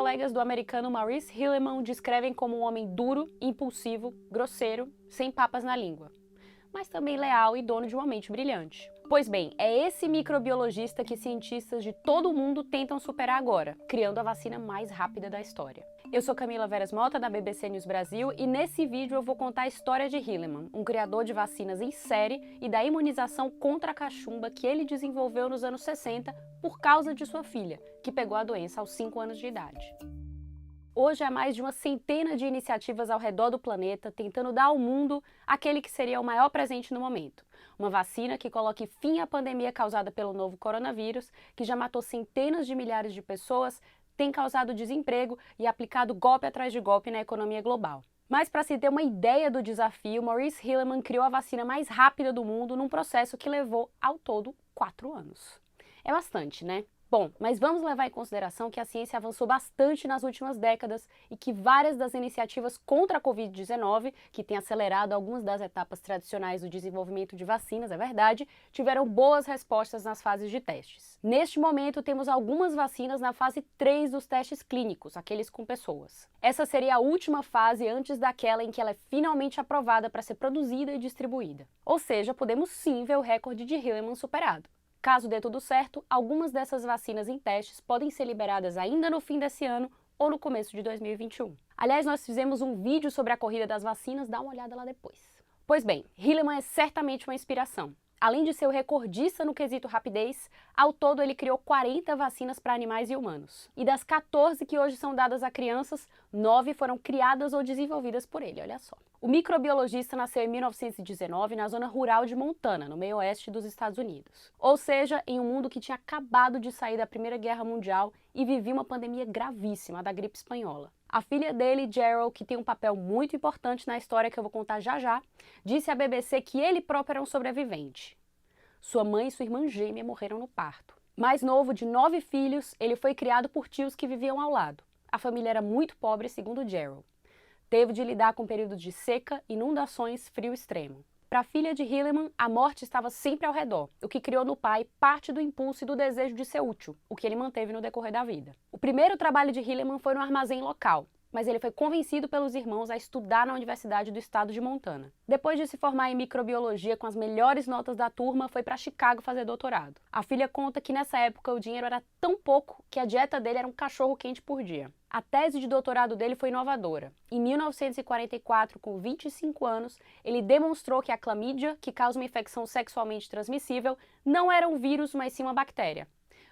colegas do americano Maurice Hilleman o descrevem como um homem duro, impulsivo, grosseiro, sem papas na língua, mas também leal e dono de uma mente brilhante. Pois bem, é esse microbiologista que cientistas de todo o mundo tentam superar agora, criando a vacina mais rápida da história. Eu sou Camila Veras Mota, da BBC News Brasil, e nesse vídeo eu vou contar a história de Hilleman, um criador de vacinas em série e da imunização contra a cachumba que ele desenvolveu nos anos 60 por causa de sua filha, que pegou a doença aos 5 anos de idade. Hoje há mais de uma centena de iniciativas ao redor do planeta tentando dar ao mundo aquele que seria o maior presente no momento. Uma vacina que coloque fim à pandemia causada pelo novo coronavírus, que já matou centenas de milhares de pessoas, tem causado desemprego e aplicado golpe atrás de golpe na economia global. Mas para se ter uma ideia do desafio, Maurice Hilleman criou a vacina mais rápida do mundo num processo que levou, ao todo, 4 anos. É bastante, né? Bom, mas vamos levar em consideração que a ciência avançou bastante nas últimas décadas e que várias das iniciativas contra a Covid-19, que têm acelerado algumas das etapas tradicionais do desenvolvimento de vacinas, é verdade, tiveram boas respostas nas fases de testes. Neste momento, temos algumas vacinas na fase 3 dos testes clínicos, aqueles com pessoas. Essa seria a última fase antes daquela em que ela é finalmente aprovada para ser produzida e distribuída. Ou seja, podemos sim ver o recorde de Hilleman superado. Caso dê tudo certo, algumas dessas vacinas em testes podem ser liberadas ainda no fim desse ano ou no começo de 2021. Aliás, nós fizemos um vídeo sobre a corrida das vacinas, dá uma olhada lá depois. Pois bem, Hilleman é certamente uma inspiração. Além de ser o recordista no quesito rapidez, ao todo ele criou 40 vacinas para animais e humanos. E das 14 que hoje são dadas a crianças, 9 foram criadas ou desenvolvidas por ele, olha só. O microbiologista nasceu em 1919 na zona rural de Montana, no meio oeste dos Estados Unidos. Ou seja, em um mundo que tinha acabado de sair da Primeira Guerra Mundial e vivia uma pandemia gravíssima, a da gripe espanhola. A filha dele, Gerald, que tem um papel muito importante na história que eu vou contar já já, disse à BBC que ele próprio era um sobrevivente. Sua mãe e sua irmã gêmea morreram no parto. Mais novo de 9 filhos, ele foi criado por tios que viviam ao lado. A família era muito pobre, segundo Gerald. Teve de lidar com períodos de seca, inundações, frio extremo. Para a filha de Hilleman, a morte estava sempre ao redor, o que criou no pai parte do impulso e do desejo de ser útil, o que ele manteve no decorrer da vida. O primeiro trabalho de Hilleman foi no armazém local, mas ele foi convencido pelos irmãos a estudar na Universidade do Estado de Montana. Depois de se formar em microbiologia com as melhores notas da turma, foi para Chicago fazer doutorado. A filha conta que nessa época o dinheiro era tão pouco que a dieta dele era um cachorro quente por dia. A tese de doutorado dele foi inovadora. Em 1944, com 25 anos, ele demonstrou que a clamídia, que causa uma infecção sexualmente transmissível, não era um vírus, mas sim uma bactéria.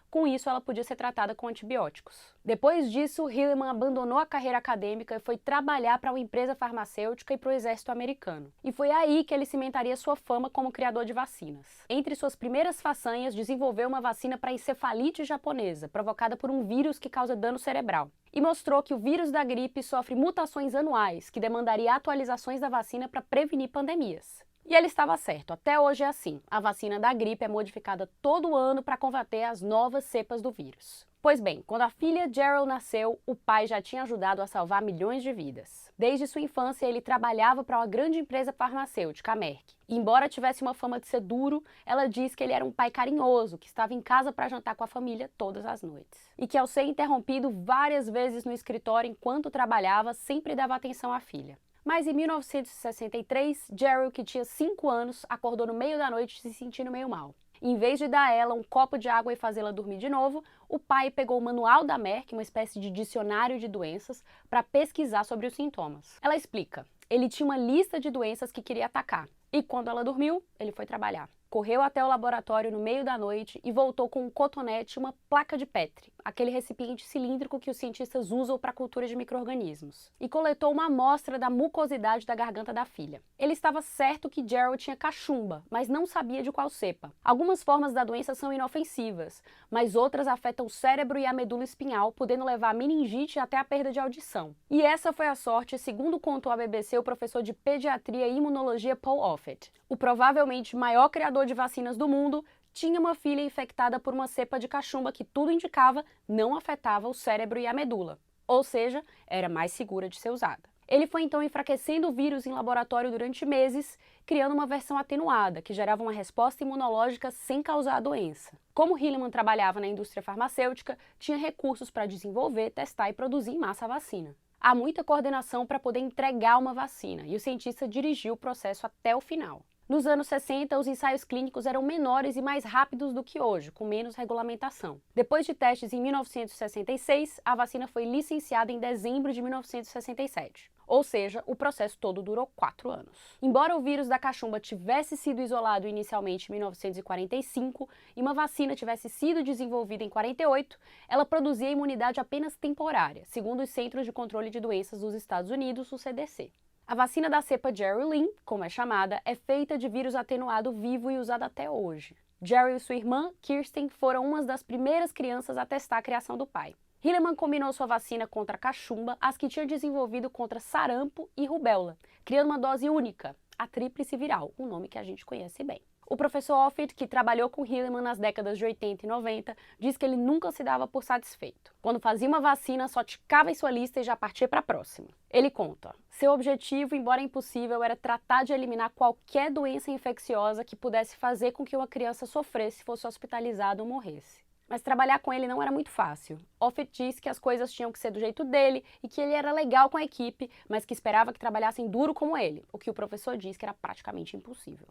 Com isso, ela podia ser tratada com antibióticos. Depois disso, Hilleman abandonou a carreira acadêmica e foi trabalhar para uma empresa farmacêutica e para o exército americano. E foi aí que ele cimentaria sua fama como criador de vacinas. Entre suas primeiras façanhas, desenvolveu uma vacina para a encefalite japonesa, provocada por um vírus que causa dano cerebral. E mostrou que o vírus da gripe sofre mutações anuais, que demandaria atualizações da vacina para prevenir pandemias. E ele estava certo, até hoje é assim. A vacina da gripe é modificada todo ano para combater as novas cepas do vírus. Pois bem, quando a filha Gerald nasceu, o pai já tinha ajudado a salvar milhões de vidas. Desde sua infância, ele trabalhava para uma grande empresa farmacêutica, a Merck. E embora tivesse uma fama de ser duro, ela diz que ele era um pai carinhoso, que estava em casa para jantar com a família todas as noites. E que ao ser interrompido várias vezes no escritório enquanto trabalhava, sempre dava atenção à filha. Mas em 1963, Gerald, que tinha 5 anos, acordou no meio da noite se sentindo meio mal. Em vez de dar a ela um copo de água e fazê-la dormir de novo, o pai pegou o manual da Merck, uma espécie de dicionário de doenças, para pesquisar sobre os sintomas. Ela explica, ele tinha uma lista de doenças que queria atacar. E quando ela dormiu, ele foi trabalhar. Correu até o laboratório no meio da noite e voltou com um cotonete e uma placa de Petri, aquele recipiente cilíndrico que os cientistas usam para a cultura de micro-organismos, e coletou uma amostra da mucosidade da garganta da filha. Ele estava certo que Gerald tinha cachumba, mas não sabia de qual cepa. Algumas formas da doença são inofensivas, mas outras afetam o cérebro e a medula espinhal, podendo levar a meningite até a perda de audição. E essa foi a sorte, segundo contou à BBC o professor de pediatria e imunologia Paul Offit. O provavelmente maior criador de vacinas do mundo tinha uma filha infectada por uma cepa de cachumba que tudo indicava não afetava o cérebro e a medula, ou seja, era mais segura de ser usada. Ele foi então enfraquecendo o vírus em laboratório durante meses, criando uma versão atenuada, que gerava uma resposta imunológica sem causar a doença. Como Hilleman trabalhava na indústria farmacêutica, tinha recursos para desenvolver, testar e produzir em massa a vacina. Há muita coordenação para poder entregar uma vacina, e o cientista dirigiu o processo até o final. Nos anos 60, os ensaios clínicos eram menores e mais rápidos do que hoje, com menos regulamentação. Depois de testes em 1966, a vacina foi licenciada em dezembro de 1967. Ou seja, o processo todo durou 4 anos. Embora o vírus da cachumba tivesse sido isolado inicialmente em 1945 e uma vacina tivesse sido desenvolvida em 48, ela produzia imunidade apenas temporária, segundo os Centros de Controle de Doenças dos Estados Unidos, o CDC. A vacina da cepa Jerry Lin, como é chamada, é feita de vírus atenuado vivo e usada até hoje. Jerry e sua irmã, Kirsten, foram umas das primeiras crianças a testar a criação do pai. Hilleman combinou sua vacina contra a cachumba às que tinha desenvolvido contra sarampo e rubéola, criando uma dose única, a tríplice viral, um nome que a gente conhece bem. O professor Offit, que trabalhou com Hilleman nas décadas de 80 e 90, diz que ele nunca se dava por satisfeito. Quando fazia uma vacina, só ticava em sua lista e já partia para a próxima. Ele conta: seu objetivo, embora impossível, era tratar de eliminar qualquer doença infecciosa que pudesse fazer com que uma criança sofresse, fosse hospitalizada ou morresse. Mas trabalhar com ele não era muito fácil. Offit diz que as coisas tinham que ser do jeito dele e que ele era legal com a equipe, mas que esperava que trabalhassem duro como ele, o que o professor diz que era praticamente impossível.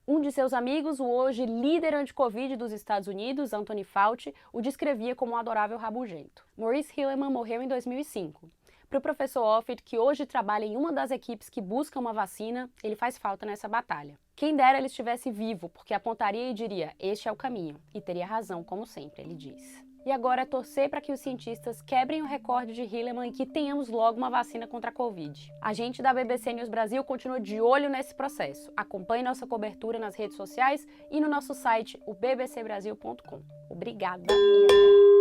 Um de seus amigos, o hoje líder anti-Covid dos Estados Unidos, Anthony Fauci, o descrevia como um adorável rabugento. Maurice Hilleman morreu em 2005. Para o professor Offit, que hoje trabalha em uma das equipes que busca uma vacina, ele faz falta nessa batalha. Quem dera ele estivesse vivo, porque apontaria e diria: este é o caminho. E teria razão, como sempre, ele diz. E agora é torcer para que os cientistas quebrem o recorde de Hilleman e que tenhamos logo uma vacina contra a Covid. A gente da BBC News Brasil continua de olho nesse processo. Acompanhe nossa cobertura nas redes sociais e no nosso site, o bbcbrasil.com. Obrigada e até!